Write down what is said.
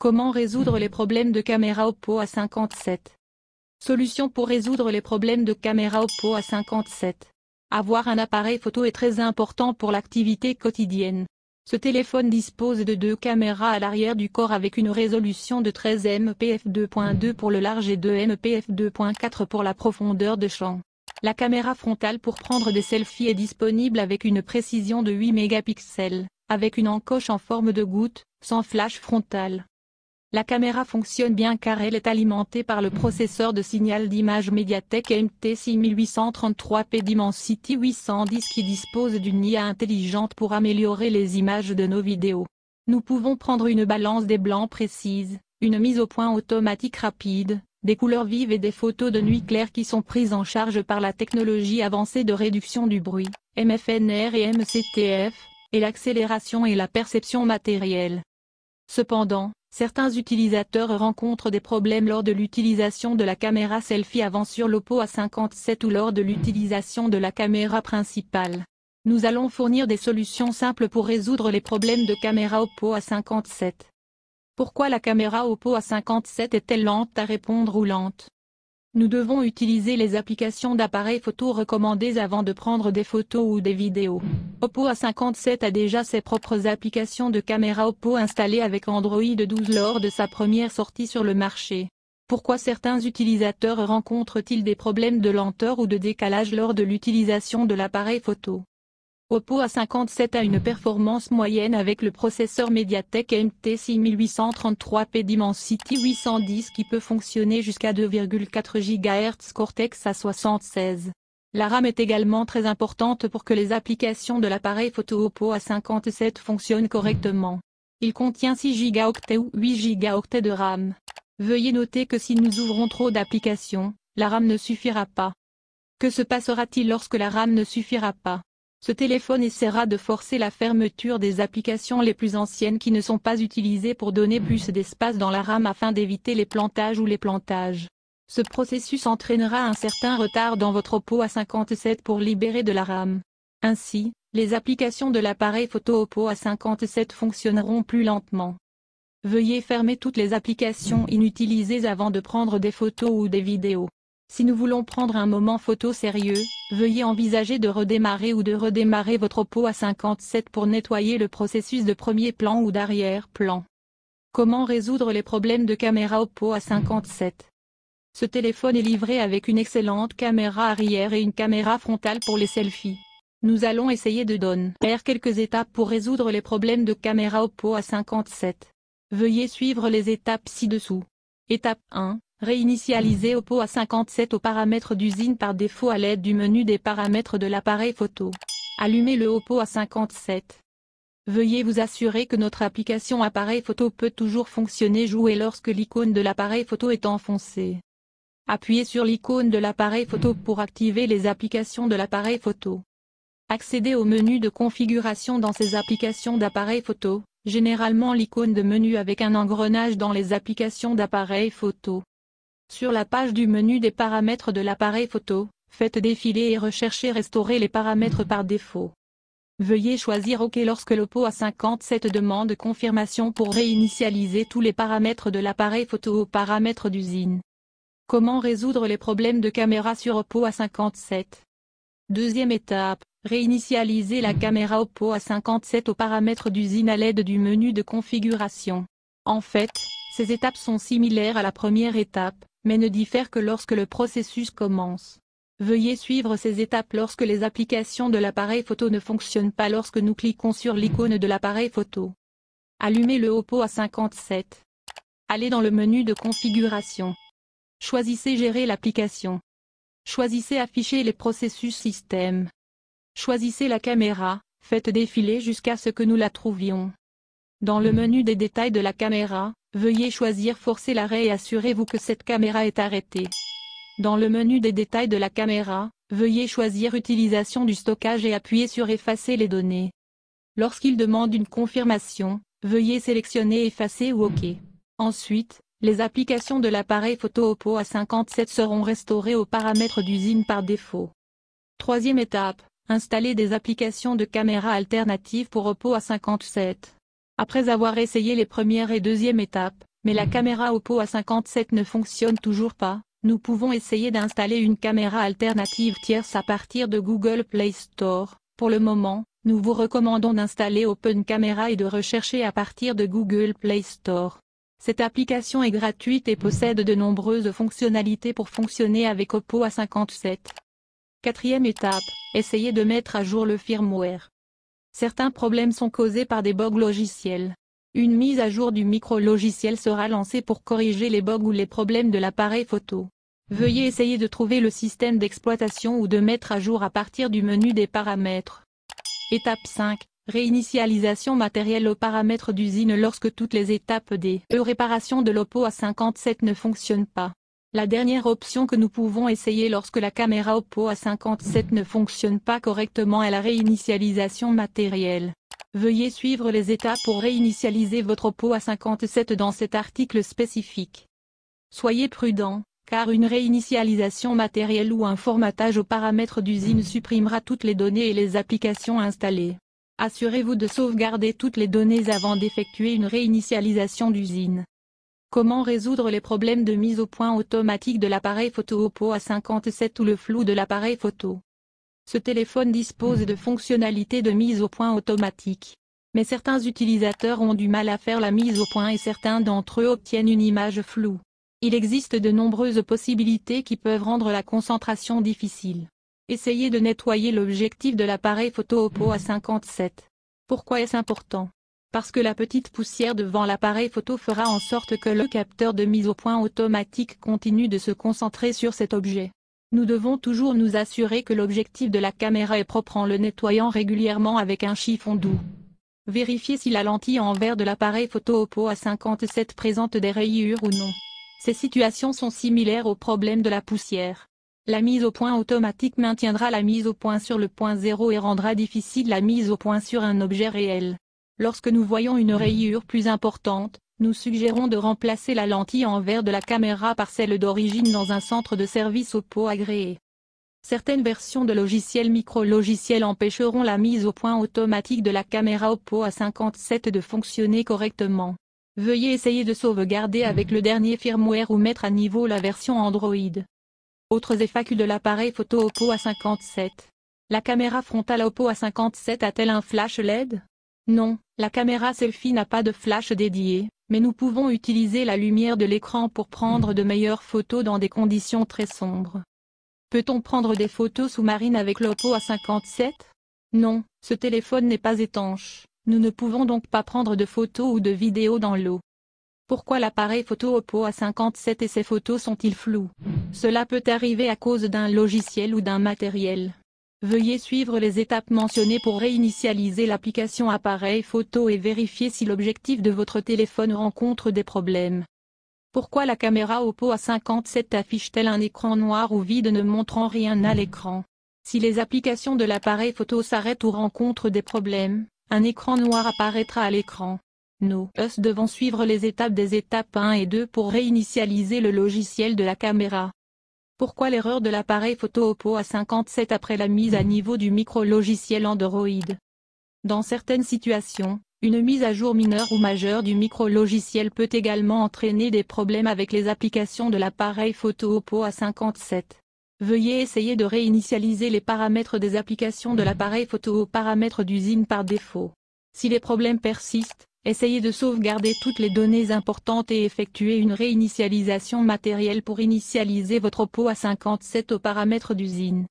Comment résoudre les problèmes de caméra Oppo A57? Solution pour résoudre les problèmes de caméra Oppo A57. Avoir un appareil photo est très important pour l'activité quotidienne. Ce téléphone dispose de 2 caméras à l'arrière du corps avec une résolution de 13 MP f2.2 pour le large et 2 MP f2.4 pour la profondeur de champ. La caméra frontale pour prendre des selfies est disponible avec une précision de 8 mégapixels, avec une encoche en forme de goutte, sans flash frontal. La caméra fonctionne bien car elle est alimentée par le processeur de signal d'image Mediatek MT6833P Dimensity 810 qui dispose d'une IA intelligente pour améliorer les images de nos vidéos. Nous pouvons prendre une balance des blancs précise, une mise au point automatique rapide, des couleurs vives et des photos de nuit claire qui sont prises en charge par la technologie avancée de réduction du bruit, MFNR et MCTF, et l'accélération et la perception matérielle. Cependant, certains utilisateurs rencontrent des problèmes lors de l'utilisation de la caméra selfie avant sur l'Oppo A57 ou lors de l'utilisation de la caméra principale. Nous allons fournir des solutions simples pour résoudre les problèmes de caméra Oppo A57. Pourquoi la caméra Oppo A57 est-elle lente à répondre ou lente? Nous devons utiliser les applications d'appareils photo recommandées avant de prendre des photos ou des vidéos. Oppo A57 a déjà ses propres applications de caméra Oppo installées avec Android 12 lors de sa première sortie sur le marché. Pourquoi certains utilisateurs rencontrent-ils des problèmes de lenteur ou de décalage lors de l'utilisation de l'appareil photo? Oppo A57 a une performance moyenne avec le processeur Mediatek MT6833P Dimensity 810 qui peut fonctionner jusqu'à 2,4 GHz Cortex A76. La RAM est également très importante pour que les applications de l'appareil photo Oppo A57 fonctionnent correctement. Il contient 6 Go ou 8 Go de RAM. Veuillez noter que si nous ouvrons trop d'applications, la RAM ne suffira pas. Que se passera-t-il lorsque la RAM ne suffira pas? Ce téléphone essaiera de forcer la fermeture des applications les plus anciennes qui ne sont pas utilisées pour donner plus d'espace dans la RAM afin d'éviter les plantages ou les plantages. Ce processus entraînera un certain retard dans votre Oppo A57 pour libérer de la RAM. Ainsi, les applications de l'appareil photo Oppo A57 fonctionneront plus lentement. Veuillez fermer toutes les applications inutilisées avant de prendre des photos ou des vidéos. Si nous voulons prendre un moment photo sérieux, veuillez envisager de redémarrer ou de redémarrer votre Oppo A57 pour nettoyer le processus de premier plan ou d'arrière-plan. Comment résoudre les problèmes de caméra Oppo A57? Ce téléphone est livré avec une excellente caméra arrière et une caméra frontale pour les selfies. Nous allons essayer de donner quelques étapes pour résoudre les problèmes de caméra Oppo A57. Veuillez suivre les étapes ci-dessous. Étape 1. Réinitialiser Oppo A57 aux paramètres d'usine par défaut à l'aide du menu des paramètres de l'appareil photo. Allumez le Oppo A57. Veuillez vous assurer que notre application appareil photo peut toujours fonctionner jouer lorsque l'icône de l'appareil photo est enfoncée. Appuyez sur l'icône de l'appareil photo pour activer les applications de l'appareil photo. Accédez au menu de configuration dans ces applications d'appareil photo, généralement l'icône de menu avec un engrenage dans les applications d'appareil photo. Sur la page du menu des paramètres de l'appareil photo, faites défiler et recherchez Restaurer les paramètres par défaut. Veuillez choisir OK lorsque l'Oppo A57 demande confirmation pour réinitialiser tous les paramètres de l'appareil photo aux paramètres d'usine. Comment résoudre les problèmes de caméra sur Oppo A57? Deuxième étape, réinitialiser la caméra Oppo A57 aux paramètres d'usine à l'aide du menu de configuration. En fait, ces étapes sont similaires à la première étape, mais ne diffèrent que lorsque le processus commence. Veuillez suivre ces étapes lorsque les applications de l'appareil photo ne fonctionnent pas lorsque nous cliquons sur l'icône de l'appareil photo. Allumez le Oppo A57. Allez dans le menu de configuration. Choisissez Gérer l'application. Choisissez Afficher les processus système. Choisissez la caméra, faites défiler jusqu'à ce que nous la trouvions. Dans le menu des détails de la caméra, veuillez choisir Forcer l'arrêt et assurez-vous que cette caméra est arrêtée. Dans le menu des détails de la caméra, veuillez choisir Utilisation du stockage et appuyer sur Effacer les données. Lorsqu'il demande une confirmation, veuillez sélectionner Effacer ou OK. Ensuite, les applications de l'appareil photo Oppo A57 seront restaurées aux paramètres d'usine par défaut. Troisième étape, installer des applications de caméra alternatives pour Oppo A57. Après avoir essayé les premières et deuxième étapes, Mais la caméra Oppo A57 ne fonctionne toujours pas. Nous pouvons essayer d'installer une caméra alternative tierce à partir de Google Play Store. Pour le moment, nous vous recommandons d'installer Open Camera et de rechercher à partir de Google Play Store. Cette application est gratuite et possède de nombreuses fonctionnalités pour fonctionner avec Oppo A57. Quatrième étape, essayez de mettre à jour le firmware. Certains problèmes sont causés par des bugs logiciels. Une mise à jour du micro-logiciel sera lancée pour corriger les bugs ou les problèmes de l'appareil photo. Veuillez essayer de trouver le système d'exploitation ou de mettre à jour à partir du menu des paramètres. Étape 5. Réinitialisation matérielle aux paramètres d'usine lorsque toutes les étapes des réparations de l'Oppo A57 ne fonctionnent pas. La dernière option que nous pouvons essayer lorsque la caméra Oppo A57 ne fonctionne pas correctement est la réinitialisation matérielle. Veuillez suivre les étapes pour réinitialiser votre Oppo A57 dans cet article spécifique. Soyez prudent, car une réinitialisation matérielle ou un formatage aux paramètres d'usine supprimera toutes les données et les applications installées. Assurez-vous de sauvegarder toutes les données avant d'effectuer une réinitialisation d'usine. Comment résoudre les problèmes de mise au point automatique de l'appareil photo Oppo A57 ou le flou de l'appareil photo? Ce téléphone dispose de fonctionnalités de mise au point automatique. Mais certains utilisateurs ont du mal à faire la mise au point et certains d'entre eux obtiennent une image floue. Il existe de nombreuses possibilités qui peuvent rendre la concentration difficile. Essayez de nettoyer l'objectif de l'appareil photo Oppo A57. Pourquoi est-ce important? Parce que la petite poussière devant l'appareil photo fera en sorte que le capteur de mise au point automatique continue de se concentrer sur cet objet. Nous devons toujours nous assurer que l'objectif de la caméra est propre en le nettoyant régulièrement avec un chiffon doux. Vérifiez si la lentille en verre de l'appareil photo Oppo A57 présente des rayures ou non. Ces situations sont similaires au problème de la poussière. La mise au point automatique maintiendra la mise au point sur le point zéro et rendra difficile la mise au point sur un objet réel. Lorsque nous voyons une rayure plus importante, nous suggérons de remplacer la lentille en verre de la caméra par celle d'origine dans un centre de service Oppo agréé. Certaines versions de logiciels micro-logiciels empêcheront la mise au point automatique de la caméra Oppo A57 de fonctionner correctement. Veuillez essayer de sauvegarder avec le dernier firmware ou mettre à niveau la version Android. Autres FAQ de l'appareil photo Oppo A57. La caméra frontale Oppo A57 a-t-elle un flash LED? Non, la caméra selfie n'a pas de flash dédié, mais nous pouvons utiliser la lumière de l'écran pour prendre de meilleures photos dans des conditions très sombres. Peut-on prendre des photos sous-marines avec l'Oppo A57? Non, ce téléphone n'est pas étanche, nous ne pouvons donc pas prendre de photos ou de vidéos dans l'eau. Pourquoi l'appareil photo Oppo A57 et ses photos sont-ils flous? Cela peut arriver à cause d'un logiciel ou d'un matériel. Veuillez suivre les étapes mentionnées pour réinitialiser l'application appareil photo et vérifier si l'objectif de votre téléphone rencontre des problèmes. Pourquoi la caméra Oppo A57 affiche-t-elle un écran noir ou vide ne montrant rien à l'écran? Si les applications de l'appareil photo s'arrêtent ou rencontrent des problèmes, un écran noir apparaîtra à l'écran. Nous devons suivre les étapes des étapes 1 et 2 pour réinitialiser le logiciel de la caméra. Pourquoi l'erreur de l'appareil photo Oppo A57 après la mise à niveau du micro-logiciel Android? Dans certaines situations, une mise à jour mineure ou majeure du micro-logiciel peut également entraîner des problèmes avec les applications de l'appareil photo Oppo A57. Veuillez essayer de réinitialiser les paramètres des applications de l'appareil photo aux paramètres d'usine par défaut. Si les problèmes persistent, essayez de sauvegarder toutes les données importantes et effectuer une réinitialisation matérielle pour initialiser votre Oppo A57 aux paramètres d'usine.